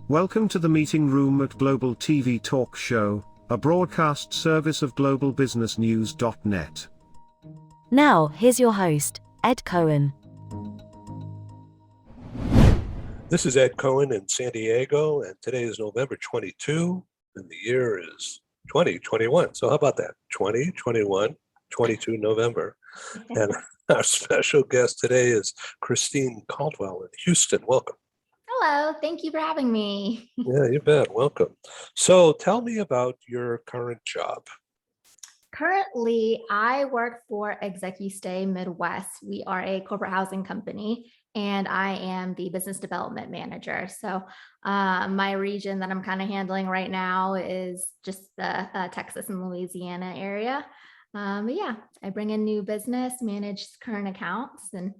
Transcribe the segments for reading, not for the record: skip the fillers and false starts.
Welcome to the meeting room at Global TV Talk Show, a broadcast service of globalbusinessnews.net. Now, here's your host, Ed Cohen. This is Ed Cohen in San Diego, and today is November 22, and the year is 2021. So how about that? 2021, 22 November. And our special guest today is Christine Caldwell in Houston. Welcome. Hello, thank you for having me. Yeah, you bet. Welcome. So tell me about your current job. Currently, I work for ExecuStay Midwest. We are a corporate housing company, and I am the business development manager. So my region that I'm kind of handling right now is just the Texas and Louisiana area. But yeah, I bring in new business, manage current accounts, and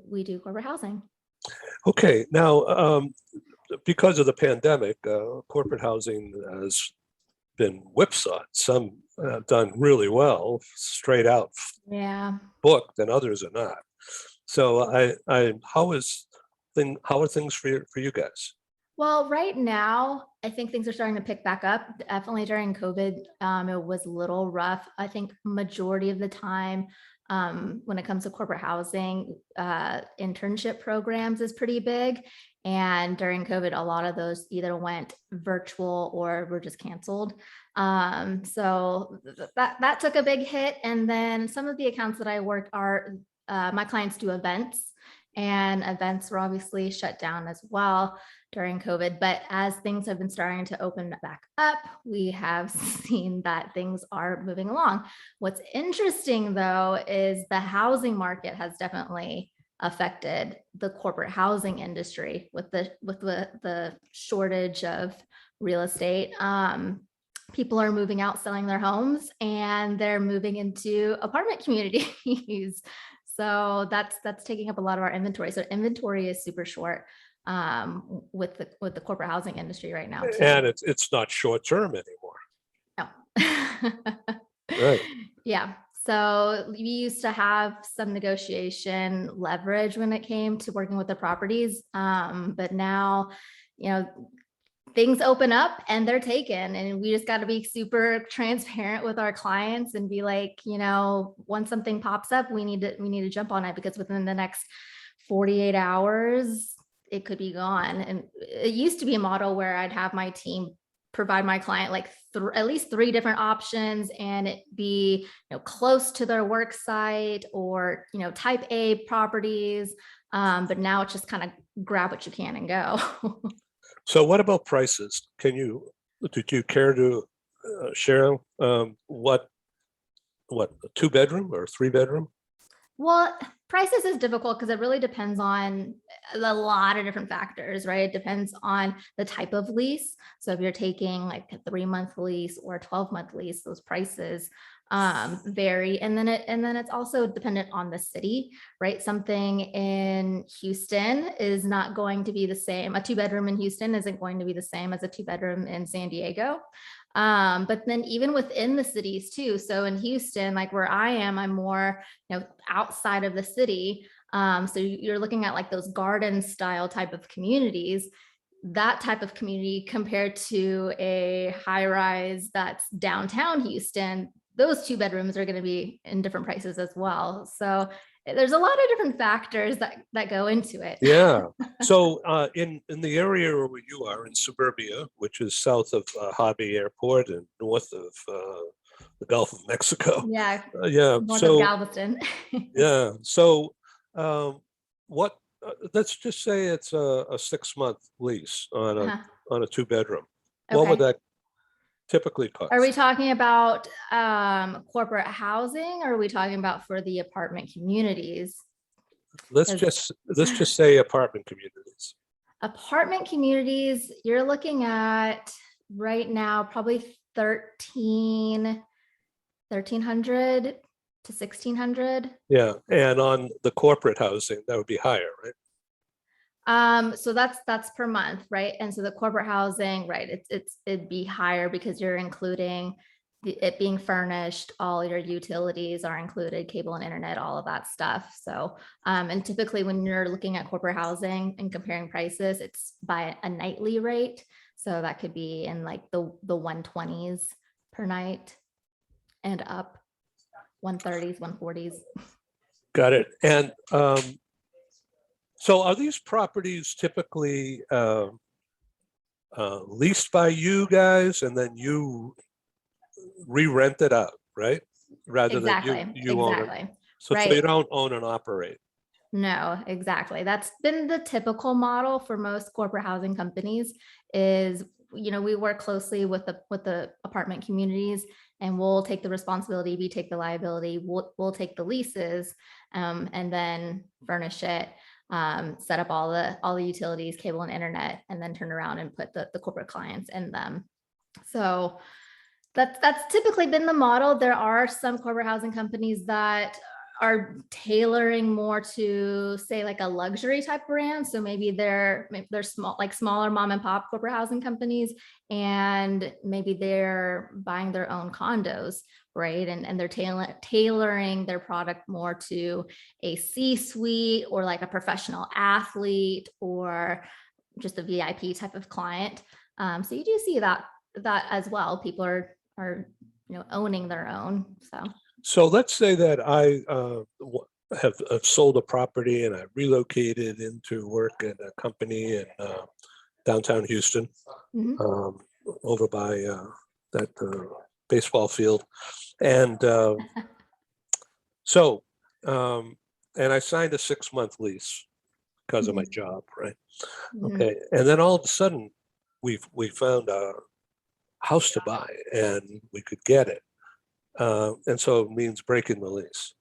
we do corporate housing. Okay, now because of the pandemic, corporate housing has been whipsawed. Some have done really well, straight out booked, and others are not. So how are things for you guys? Well, right now, I think things are starting to pick back up. Definitely during COVID, it was a little rough. I think majority of the time, when it comes to corporate housing, internship programs is pretty big. And during COVID, a lot of those either went virtual or were just canceled. So that took a big hit. And then some of the accounts that I worked are, my clients do events, and events were obviously shut down as well during COVID. But as things have been starting to open back up, we have seen that things are moving along. What's interesting, though, is the housing market has definitely affected the corporate housing industry with the shortage of real estate. People are moving out, selling their homes, and they're moving into apartment communities. So that's taking up a lot of our inventory. So inventory is super short with the corporate housing industry right now, too. And it's not short term anymore. No. Right. Yeah. So we used to have some negotiation leverage when it came to working with the properties, but now, things open up and they're taken, and we just got to be super transparent with our clients and be like, once something pops up, we need to jump on it, because within the next 48 hours, it could be gone. And it used to be a model where I'd have my team provide my client like at least 3 different options, and it be close to their work site or type A properties. But now it's just kind of grab what you can and go. So what about prices? Did you care to share what a 2-bedroom or a 3-bedroom? Well, prices is difficult because it really depends on a lot of different factors, right? It depends on the type of lease. So if you're taking like a 3-month lease or a 12-month lease, those prices vary. And then it's also dependent on the city, right? Something in Houston is not going to be the same. A 2-bedroom in Houston isn't going to be the same as a 2-bedroom in San Diego. But then even within the cities too. So in Houston, like where I am, I'm more, outside of the city. So you're looking at like those garden style type of communities. That type of community compared to a high rise that's downtown Houston, those 2 bedrooms are going to be in different prices as well. So there's a lot of different factors that go into it. Yeah. So in the area where you are in suburbia, which is south of Hobby Airport and north of the Gulf of Mexico. Yeah. Yeah. North So of Galveston. yeah. So let's just say it's a 6-month lease on a 2-bedroom. What would that typically cost? Are we talking about corporate housing, or are we talking about for the apartment communities? Let's just say apartment communities. Apartment communities, you're looking at right now probably 1,300 to 1,600. Yeah, and on the corporate housing, that would be higher, right? So that's per month, right? And so the corporate housing, right, it'd be higher because you're including it being furnished, all your utilities are included, cable and internet, all of that stuff. So, and typically when you're looking at corporate housing and comparing prices, it's by a nightly rate. So that could be in like the 120s per night and up, 130s, 140s. Got it. And so are these properties typically leased by you guys and then you re-rent it out, right? Rather than you own it. Exactly. So Right. you don't own and operate. No, exactly. That's been the typical model for most corporate housing companies is, we work closely with the apartment communities, and we'll take the responsibility, we take the liability, we'll take the leases, and then furnish it, set up all the utilities, cable and internet, and then turn around and put the corporate clients in them. So that's typically been the model. There are some corporate housing companies that are tailoring more to, say, like a luxury type brand. So maybe they're small, like smaller mom and pop corporate housing companies, and maybe they're buying their own condos, right? And they're tailoring their product more to a C-suite or like a professional athlete or just a VIP type of client. So you do see that as well. People are owning their own. So let's say that I have sold a property and I relocated into work at a company in downtown Houston, Mhm. over by that baseball field. And so, and I signed a 6-month lease because of my job, right? Mhm. Okay. And then all of a sudden we found a house to buy and we could get it. And so it means breaking the lease.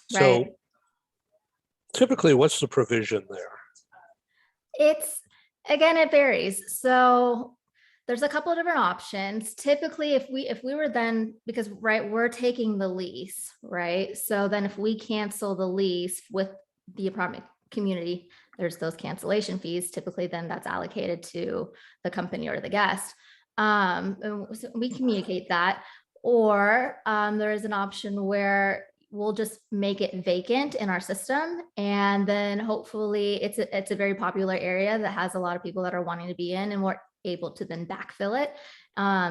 So Right. typically, what's the provision there? It varies. So there's a couple of different options. Typically, if we were then, because we're taking the lease, right? So then if we cancel the lease with the apartment community, there's those cancellation fees. Typically, then that's allocated to the company or the guest. And so we communicate that. Or there is an option where we'll just make it vacant in our system, and then hopefully it's a very popular area that has a lot of people that are wanting to be in, and we're able to then backfill it.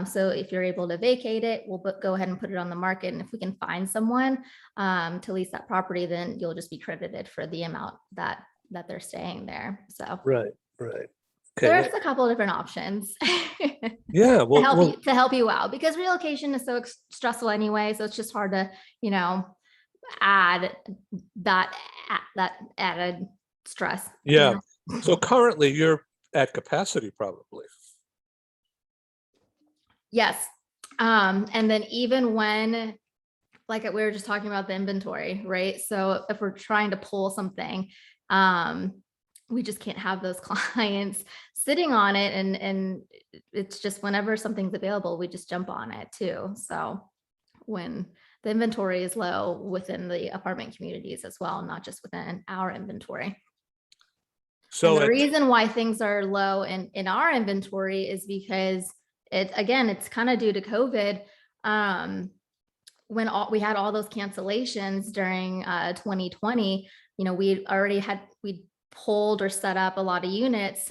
So if you're able to vacate it, we'll go ahead and put it on the market, and if we can find someone to lease that property, then you'll just be credited for the amount that they're staying there. So Right. Okay. there's a couple of different options. Yeah. To help you out, because relocation is so stressful anyway. So it's just hard to, add that added stress. Yeah. So currently you're at capacity probably. Yes. And then even when, like we were just talking about the inventory, right? So if we're trying to pull something, we just can't have those clients sitting on it. And it's just whenever something's available, we just jump on it too. So when the inventory is low within the apartment communities as well, not just within our inventory. So and the reason why things are low in our inventory is because it's kind of due to COVID. When we had all those cancellations during 2020, we pulled or set up a lot of units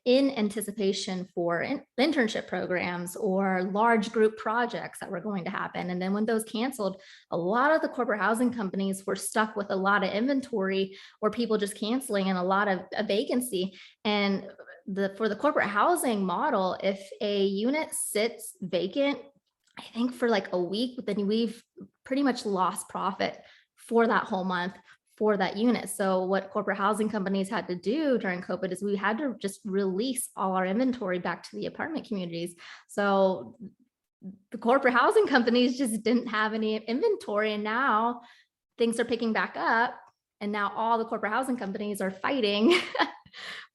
in anticipation for internship programs or large group projects that were going to happen. And then when those canceled, a lot of the corporate housing companies were stuck with a lot of inventory or people just canceling and a lot of a vacancy. And for the corporate housing model, if a unit sits vacant, I think for like a week, then we've pretty much lost profit for that whole month for that unit. So what corporate housing companies had to do during COVID is we had to just release all our inventory back to the apartment communities. So the corporate housing companies just didn't have any inventory, and now things are picking back up. And now all the corporate housing companies are fighting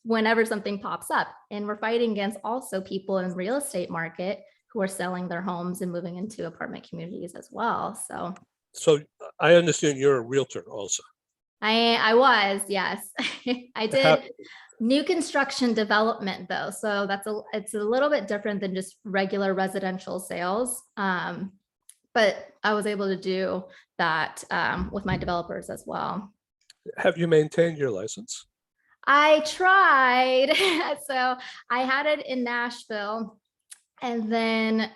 whenever something pops up. And we're fighting against also people in the real estate market who are selling their homes and moving into apartment communities as well. So I understand you're a realtor also. I was, yes. I did. New construction development though, so it's a little bit different than just regular residential sales. But I was able to do that with my developers as well. Have you maintained your license? I tried. So I had it in Nashville. And then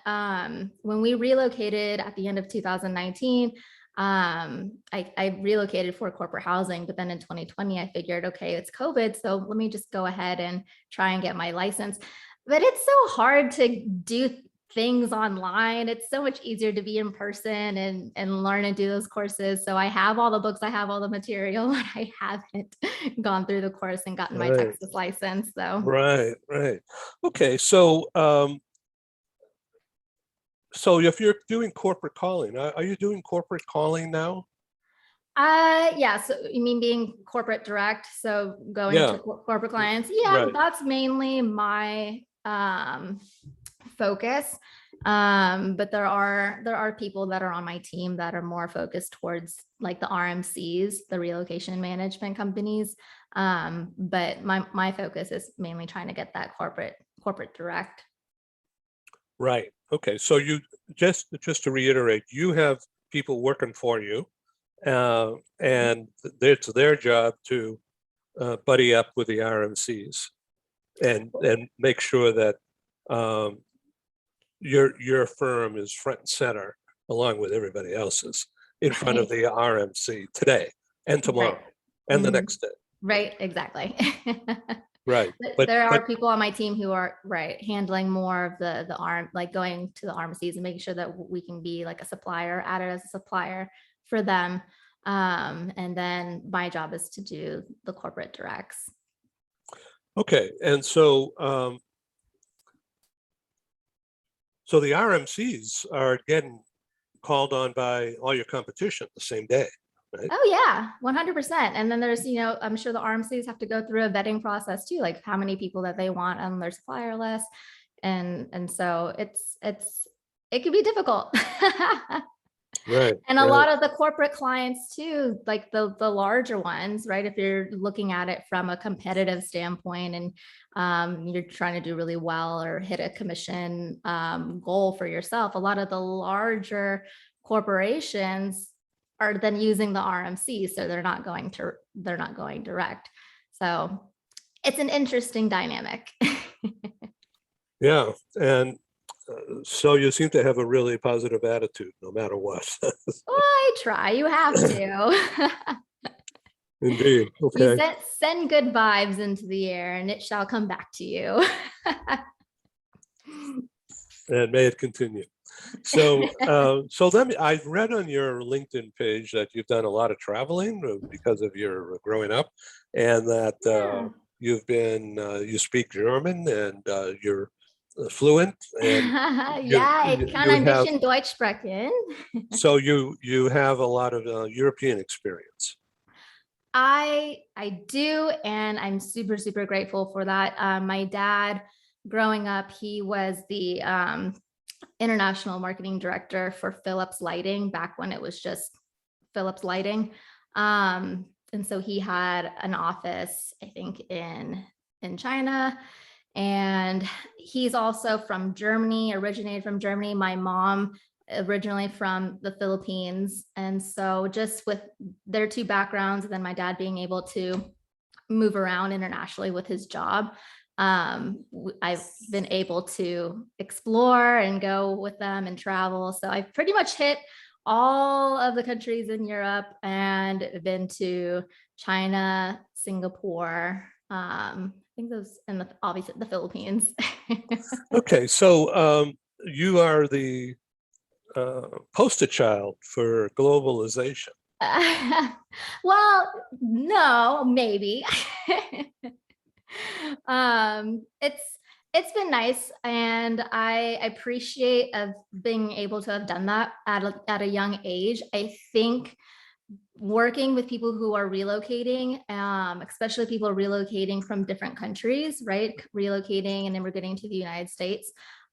when we relocated at the end of 2019, I relocated for corporate housing, but then in 2020, I figured, okay, it's COVID. So let me just go ahead and try and get my license. But it's so hard to do things online. It's so much easier to be in person and learn and do those courses. So I have all the books, I have all the material, but I haven't gone through the course and gotten my Right. Texas license. So Right, right. Okay, so so if you're doing corporate calling, are you doing corporate calling now? yeah, so you mean being corporate direct, so going Yeah. to corporate clients? Yeah, Right. that's mainly my focus. But there are people that are on my team that are more focused towards like the RMCs, the relocation management companies. But my focus is mainly trying to get that corporate direct. Right. Okay. So you just to reiterate, you have people working for you, and it's their job to buddy up with the RMCs and make sure that your firm is front and center along with everybody else's in front of the RMC today and tomorrow and the Mhm. next day. Right, exactly. Right. But there are people on my team who are handling more of the arm, like going to the RMCs and making sure that we can be like a supplier, added as a supplier for them. And then my job is to do the corporate directs. Okay. And so so the RMCs are getting called on by all your competition the same day, right? Oh yeah, 100%. And then there's, I'm sure the RMCs have to go through a vetting process too, like how many people that they want on their supplier list. And so it could be difficult. Right. And a right. lot of the corporate clients too, like the larger ones, right? If you're looking at it from a competitive standpoint and you're trying to do really well or hit a commission goal for yourself, a lot of the larger corporations are then using the RMC, so they're not going direct. So it's an interesting dynamic. Yeah. And so you seem to have a really positive attitude no matter what. Well, I try. You have to. Indeed. You Okay. send good vibes into the air and it shall come back to you. And may it continue. So, so I've read on your LinkedIn page that you've done a lot of traveling because of your growing up, and that Yeah. you've been, you speak German and you're fluent, and Yeah, ich kann ein have, bisschen Deutsch sprechen. so you have a lot of European experience. I do, and I'm super, super grateful for that. My dad, growing up, he was the international marketing director for Philips Lighting back when it was just Philips Lighting. And so he had an office, I think, in China. And he's also from Germany, originated from Germany. My mom originally from the Philippines. And so just with their two backgrounds, and then my dad being able to move around internationally with his job, I've been able to explore and go with them and travel. So I've pretty much hit all of the countries in Europe and been to China, Singapore, I think those, and obviously the Philippines. Okay, so you are the poster child for globalization. Well, no, maybe. It's been nice, and I appreciate of being able to have done that at a young age. I think working with people who are relocating, especially people relocating from different countries, right? Relocating and immigrating to the United States.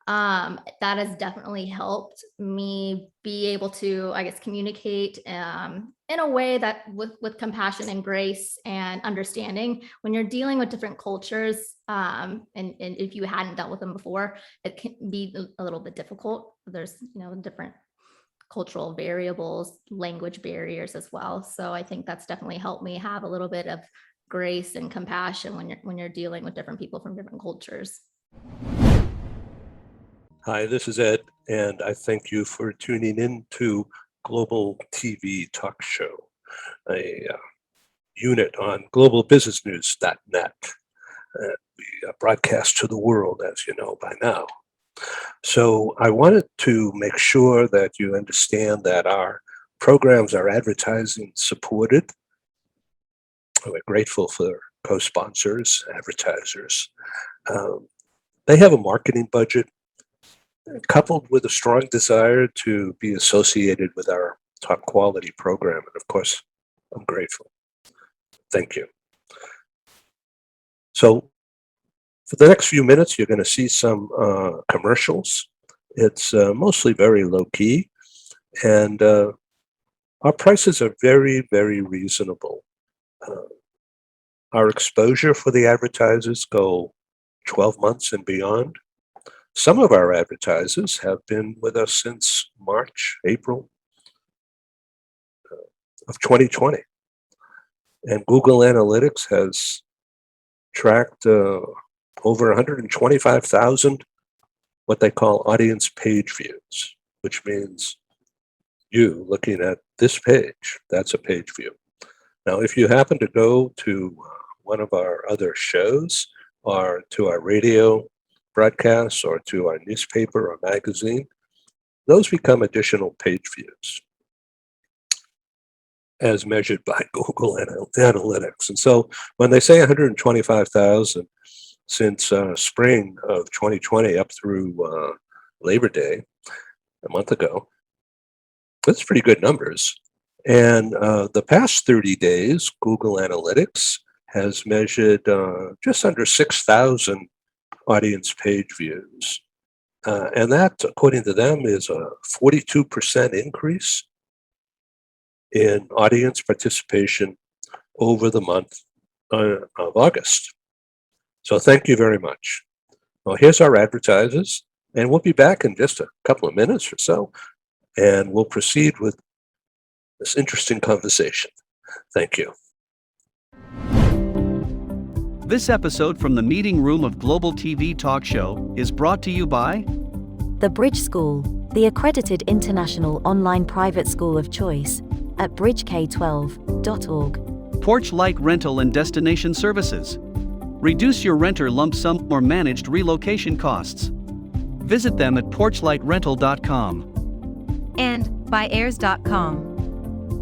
That has definitely helped me be able to, I guess, communicate in a way that with compassion and grace and understanding. When you're dealing with different cultures, and if you hadn't dealt with them before, it can be a little bit difficult. There's, different cultural variables, language barriers as well. So I think that's definitely helped me have a little bit of grace and compassion when you're dealing with different people from different cultures. Hi, this is Ed, and I thank you for tuning in to Global TV Talk Show, a unit on globalbusinessnews.net. We broadcast to the world, as you know by now. So I wanted to make sure that you understand that our programs are advertising supported. We're grateful for co-sponsors, advertisers. They have a marketing budget coupled with a strong desire to be associated with our top quality program. And of course, I'm grateful. Thank you. So for the next few minutes, you're going to see some commercials. It's mostly very low key, and our prices are very, very reasonable. Our exposure for the advertisers go 12 months and beyond. Some of our advertisers have been with us since March, April of 2020. And Google Analytics has tracked over 125,000 what they call audience page views, which means you looking at this page, that's a page view. Now, if you happen to go to one of our other shows or to our radio broadcasts or to our newspaper or magazine, those become additional page views as measured by Google Analytics. And so when they say 125,000 since spring of 2020 up through Labor Day, a month ago, that's pretty good numbers. And the past 30 days, Google Analytics has measured just under 6,000 audience page views. And that, according to them, is a 42% increase in audience participation over the month of August. So thank you very much. Well, here's our advertisers, and we'll be back in just a couple of minutes or so, and we'll proceed with this interesting conversation. Thank you. This episode from the meeting room of Global TV Talk Show is brought to you by The Bridge School, the accredited international online private school of choice at bridgek12.org. Porch Light Rental and Destination Services. Reduce your renter lump sum or managed relocation costs. Visit them at porchlightrental.com. And by airs.com.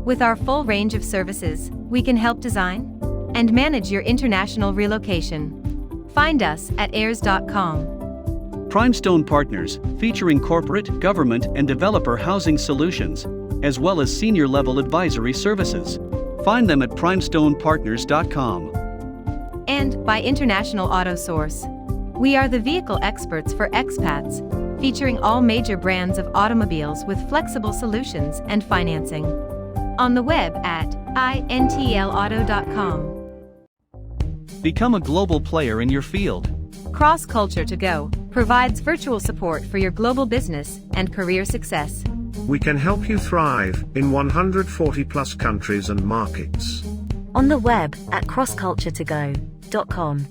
With our full range of services, we can help design and manage your international relocation. Find us at airs.com. Primestone Partners, featuring corporate, government, and developer housing solutions, as well as senior level advisory services. Find them at primestonepartners.com. And by International Auto Source. We are the vehicle experts for expats, featuring all major brands of automobiles with flexible solutions and financing. On the web at intlauto.com. Become a global player in your field. Cross Culture to Go provides virtual support for your global business and career success. We can help you thrive in 140 plus countries and markets. On the web at crossculturetogo.com.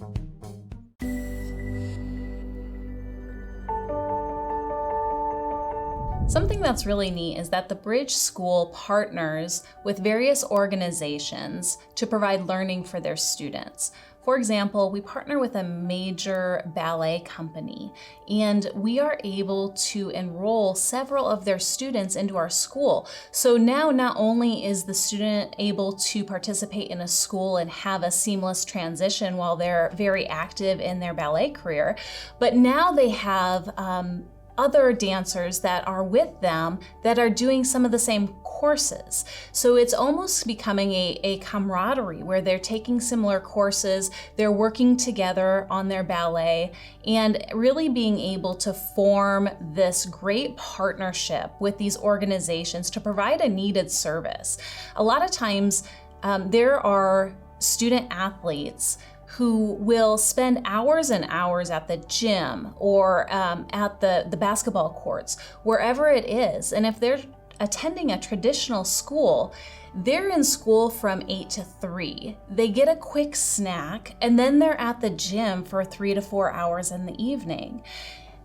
Something that's really neat is that the Bridge School partners with various organizations to provide learning for their students. For example, we partner with a major ballet company, and we are able to enroll several of their students into our school. So now not only is the student able to participate in a school and have a seamless transition while they're very active in their ballet career, but now they have other dancers that are with them that are doing some of the same courses. So it's almost becoming a camaraderie where they're taking similar courses, they're working together on their ballet, and really being able to form this great partnership with these organizations to provide a needed service. A lot of times there are student athletes who will spend hours and hours at the gym or at the basketball courts, wherever it is. And if they're attending a traditional school, they're in school from 8 to 3. They get a quick snack, and then they're at the gym for 3 to 4 hours in the evening.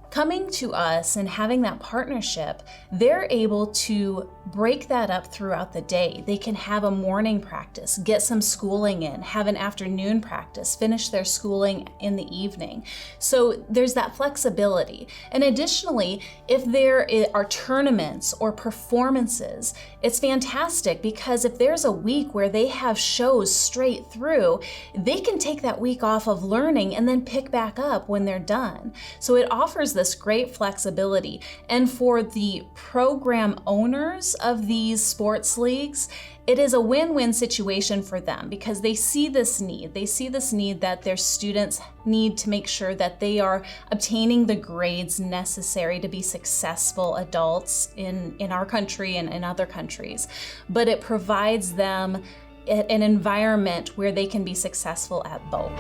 Coming to us and having that partnership, they're able to break that up throughout the day. They can have a morning practice, get some schooling in, have an afternoon practice, finish their schooling in the evening. So there's that flexibility. And additionally, if there are tournaments or performances, it's fantastic because if there's a week where they have shows straight through, they can take that week off of learning and then pick back up when they're done. So it offers this great flexibility. And for the program owners of these sports leagues, it is a win-win situation for them because they see this need. They see this need that their students need to make sure that they are obtaining the grades necessary to be successful adults in our country and in other countries. But it provides them an environment where they can be successful at both.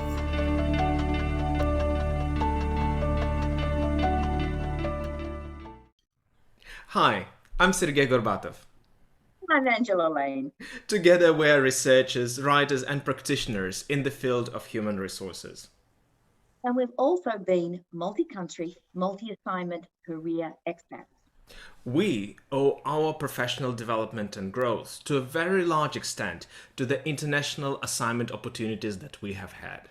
Hi, I'm Sergey Gorbatov. I'm Angela Lane. Together we are researchers, writers and practitioners in the field of human resources. And we've also been multi-country, multi-assignment career expats. We owe our professional development and growth to a very large extent to the international assignment opportunities that we have had.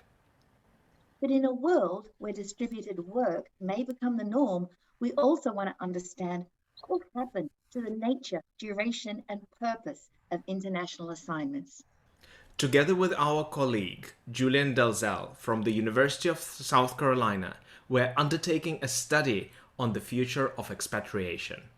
But in a world where distributed work may become the norm, we also want to understand what happened to the nature, duration, and purpose of international assignments. Together with our colleague, Julian Dalzell from the University of South Carolina, we're undertaking a study on the future of expatriation.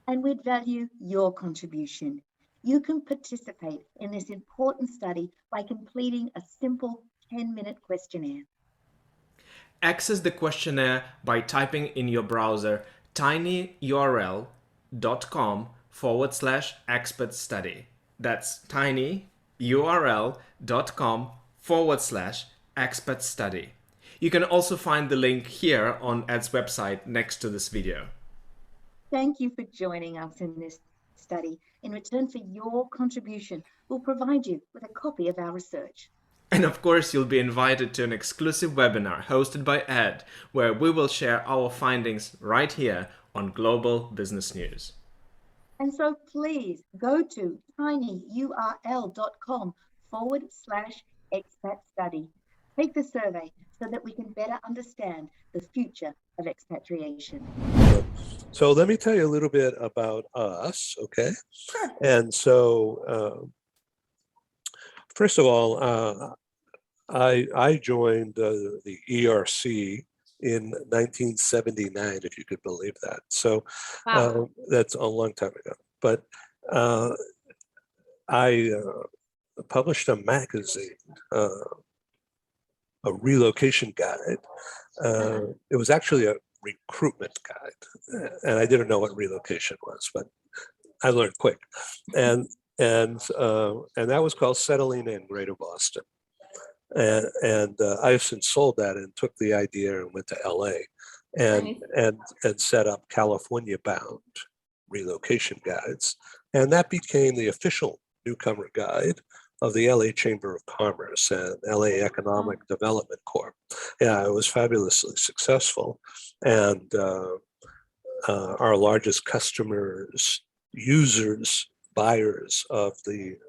And we'd value your contribution. You can participate in this important study by completing a simple 10-minute questionnaire. Access the questionnaire by typing in your browser tinyurl.com/expert study. That's tinyurl.com/expert study. You can also find the link here on ED's website next to this video. Thank you for joining us in this study. In return for your contribution, we'll provide you with a copy of our research. And of course, you'll be invited to an exclusive webinar hosted by ED, where we will share our findings right here on Global Business News. And so please go to tinyurl.com/expat study. Take the survey so that we can better understand the future of expatriation. So let me tell you a little bit about us, okay? Sure. And so, first of all, I joined the ERC in 1979, if you could believe that. So Wow. that's a long time ago. But I published a magazine, a relocation guide. It was actually a recruitment guide, and I didn't know what relocation was, but I learned quick. And that was called Settling in Greater Boston. And I have since sold that and took the idea and went to LA and set up California bound relocation guides. And that became the official newcomer guide of the LA Chamber of Commerce and LA Economic Development Corp. Yeah, it was fabulously successful. And our largest customers, users, buyers of the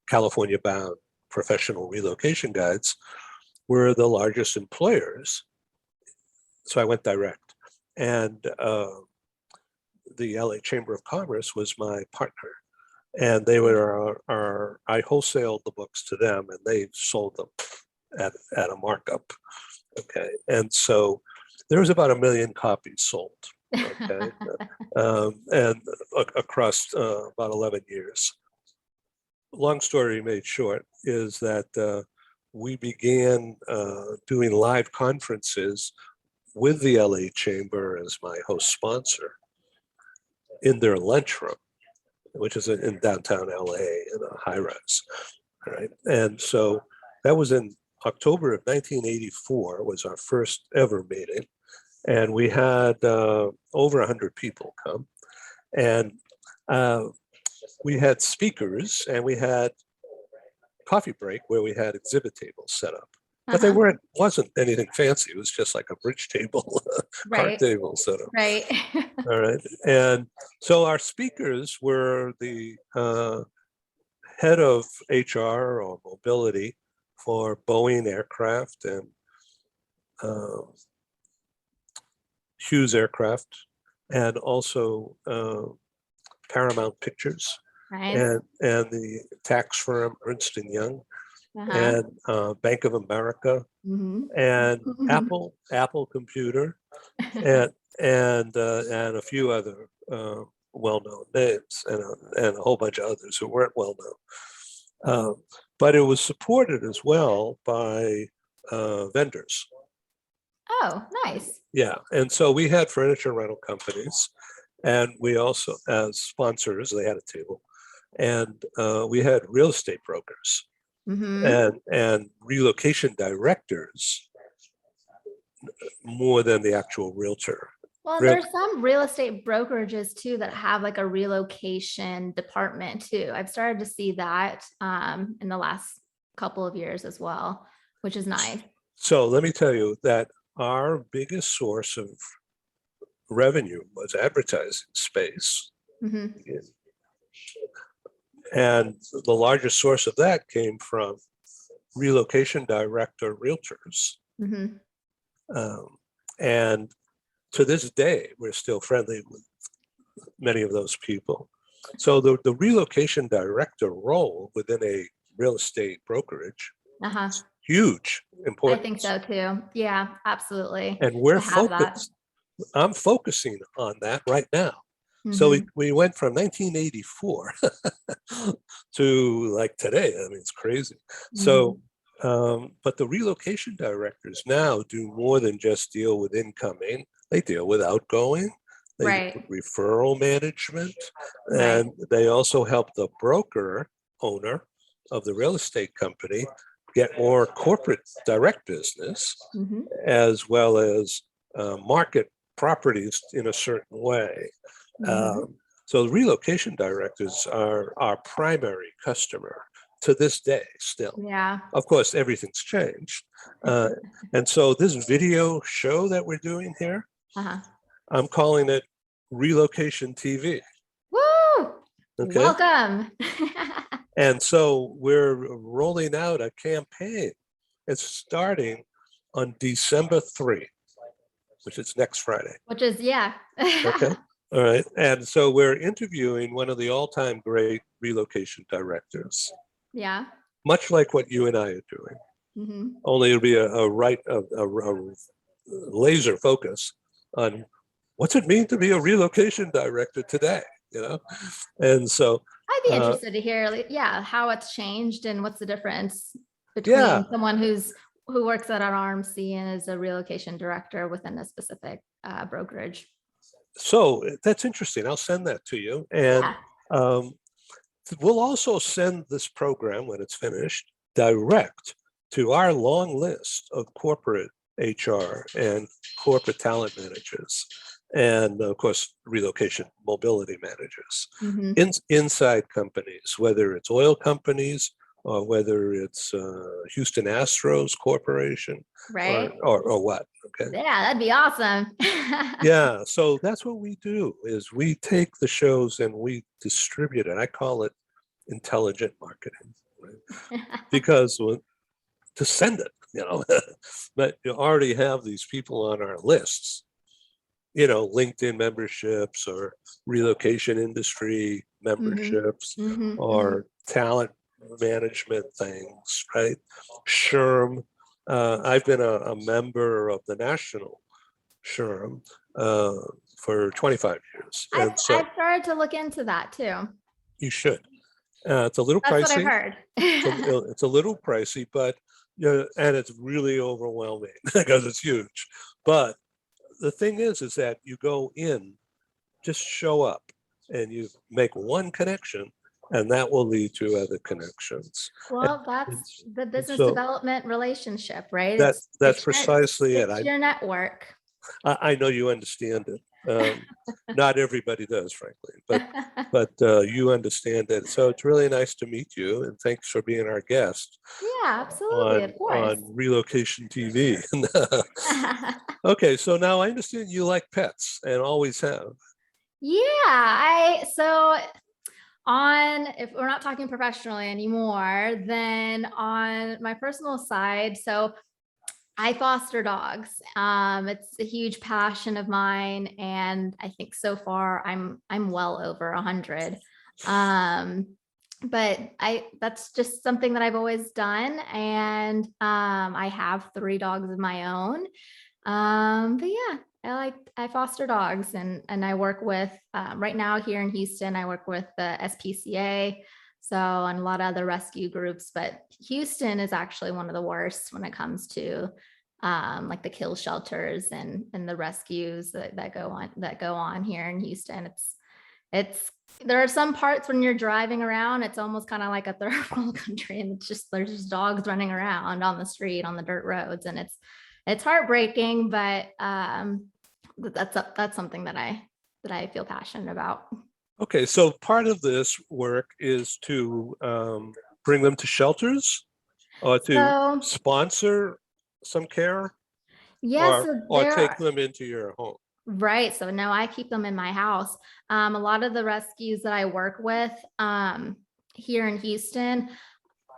California bound professional relocation guides were the largest employers. So I went direct. And the LA Chamber of Commerce was my partner. And they were I wholesaled the books to them and they sold them at a markup. Okay. And so there was about 1 million copies sold Okay, and across about 11 years. Long story made short is that we began doing live conferences with the LA Chamber as my host sponsor in their lunchroom, which is in downtown LA in a high rise. All right. And so that was in October of 1984 was our first ever meeting. And we had over 100 people come. And we had speakers and we had coffee break where we had exhibit tables set up. But they wasn't anything fancy. It was just like a bridge table, card table set up. Right. All right. And so our speakers were the head of HR or mobility for Boeing Aircraft and Hughes Aircraft, and also Paramount Pictures, Nice. and the tax firm Ernst and Young, Uh-huh. and Bank of America, Mhm. and Apple Computer, and a few other well-known names, and a whole bunch of others who weren't well-known. But it was supported as well by vendors. Oh, nice. Yeah, and so we had furniture rental companies, and we also, as sponsors, they had a table, and we had real estate brokers Hmm. and relocation directors more than the actual realtor. Well, Real- there's some real estate brokerages too that have like a relocation department too. I've started to see that in the last couple of years as well, which is nice. So let me tell you that our biggest source of revenue was advertising space. Hmm. And the largest source of that came from relocation director realtors. Hmm. And to this day, we're still friendly with many of those people. So the relocation director role within a real estate brokerage, Uh-huh. huge I importance. think so too. Yeah, absolutely. And we're To have that. focused, I'm focusing on that right now. So Mhm. we went from 1984 to like today. I mean, it's crazy. So, but the relocation directors now do more than just deal with incoming. They deal with outgoing. They do Right. referral management, Right. and they also help the broker owner of the real estate company get more corporate direct business, Mhm. as well as market properties in a certain way. Mhm. So the relocation directors are our primary customer to this day still. Yeah. Of course, everything's changed. And so this video show that we're doing here, Uh-huh. I'm calling it Relocation TV. Woo! Okay. Welcome. And so we're rolling out a campaign. It's starting on December 3, which is next Friday. Which is, yeah. Okay. All right. And so we're interviewing one of the all-time great relocation directors, Yeah. much like what you and I are doing. Hmm. Only it'll be a laser focus on what's it mean to be a relocation director today, you know? And so, I'd be interested to hear, like, yeah, how it's changed and what's the difference between Yeah. someone who works at an RMC and is a relocation director within a specific brokerage. so that's interesting. I'll send that to you. And Yeah. we'll also send this program when it's finished direct to our long list of corporate HR and corporate talent managers, and of course, relocation mobility managers Mhm. inside companies, whether it's oil companies or whether it's Houston Astros Corporation Right. or what. Okay. Yeah, that'd be awesome. Yeah, so that's what we do is we take the shows and we distribute it. I call it intelligent marketing, right? Because to send it, you know, but you already have these people on our lists, you know, LinkedIn memberships or relocation industry memberships Mhm, or talent management things, right? SHRM. I've been a member of the national SHRM for 25 years. I've, And so I've started to look into that too. you should. It's a little That's what I've pricey. heard. It's a little pricey, but and it's really overwhelming because it's huge. But the thing is that you go in, just show up, and you make one connection, and that will lead to other connections. Well, that's the business so development relationship, right? That's It's your- precisely it. It's your network. I know you understand it. Not everybody does, frankly, but you understand it. So it's really nice to meet you, and thanks for being our guest Yeah, absolutely, of course. on Relocation TV. Okay, so now I understand you like pets and always have. Yeah, so on, if we're not talking professionally anymore, then on my personal side, so I foster dogs. It's a huge passion of mine, and I think so far I'm well over 100. But that's just something that I've always done, and I have 3 dogs of my own. But yeah, I foster dogs, and I work with right now here in Houston, I work with the SPCA, so and a lot of other rescue groups, but Houston is actually one of the worst when it comes to like the kill shelters and the rescues that go on here in Houston. It's there are some parts when you're driving around, it's almost kind of like a third world country, and it's just there's just dogs running around on the street on the dirt roads, and it's heartbreaking, but that's something that I feel passionate about. Okay, so part of this work is to bring them to shelters or to So sponsor some care, yes, or take them into your home. right. So no, I keep them in my house. A lot of the rescues that I work with here in Houston,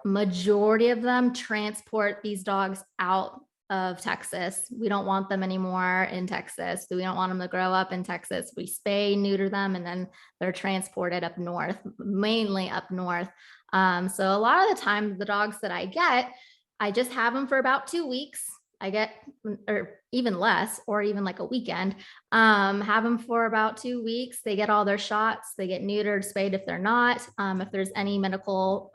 majority of them transport these dogs out of Texas. We don't want them anymore in Texas. We don't want them to grow up in Texas. We spay, neuter them, and then they're transported up north, mainly up north. So a lot of the time, the dogs that I get, I just have them for about 2 weeks. I get, or even less, or even like a weekend, have them for about 2 weeks. They get all their shots. They get neutered, spayed if they're not. If there's any medical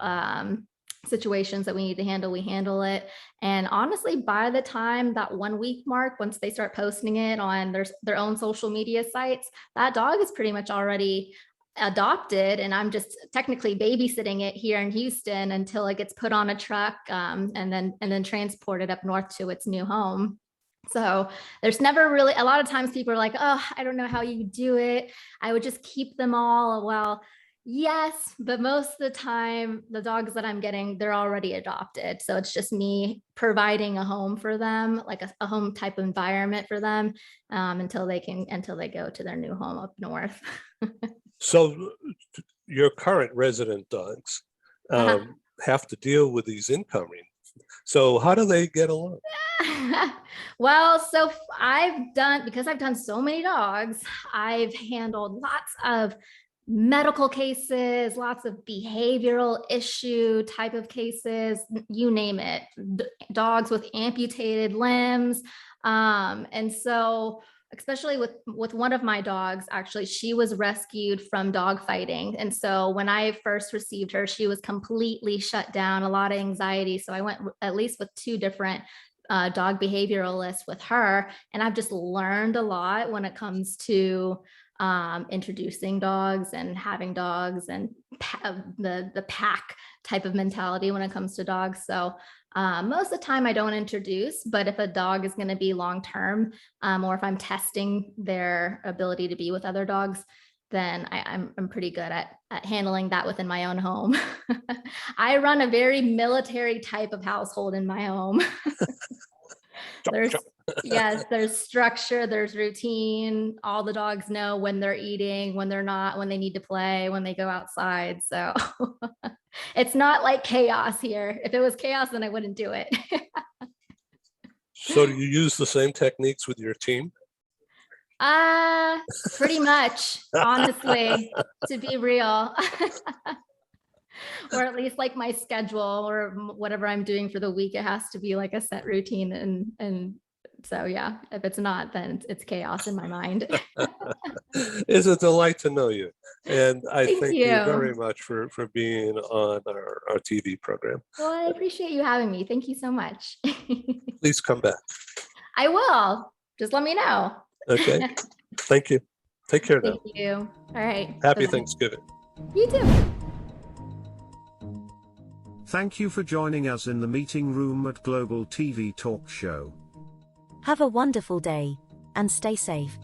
situations that we need to handle, we handle it. And honestly, by the time that 1 week mark, once they start posting it on their own social media sites, that dog is pretty much already adopted, and I'm just technically babysitting it here in Houston until it gets put on a truck and then transported up north to its new home. So there's never really, a lot of times people are like, oh, I don't know how you do it. I would just keep them all. Well, yes, but most of the time, the dogs that I'm getting, they're already adopted. So it's just me providing a home for them, like a home type environment for them until they go to their new home up north. So your current resident dogs have to deal with these incoming. So how do they get along? Well, so because I've done so many dogs, I've handled lots of medical cases, lots of behavioral issue type of cases, you name it, dogs with amputated limbs. And so especially with one of my dogs, actually, she was rescued from dog fighting. And so when I first received her, she was completely shut down, a lot of anxiety. So I went at least with 2 different dog behavioralists with her. And I've just learned a lot when it comes to introducing dogs and having dogs and the pack type of mentality when it comes to dogs. So most of the time I don't introduce, but if a dog is going to be long-term, or if I'm testing their ability to be with other dogs, then I'm pretty good at handling that within my own home. I run a very military type of household in my home. There's structure, there's routine. All the dogs know when they're eating, when they're not, when they need to play, when they go outside. So it's not like chaos here. If it was chaos, then I wouldn't do it. So do you use the same techniques with your team? Pretty much, honestly, to be real. Or at least like my schedule or whatever I'm doing for the week, it has to be like a set routine and So yeah, if it's not, then it's chaos in my mind. It's a delight to know you. And I Thank thank you you. very much for being on our TV program. Well, I appreciate you having me. Thank you so much. Please come back. I will. Just let me know. Okay. Thank you. Take care now. Thank you. All right. Happy Bye-bye. Thanksgiving. You too. Thank you for joining us in the meeting room at Global TV Talk Show. Have a wonderful day and stay safe.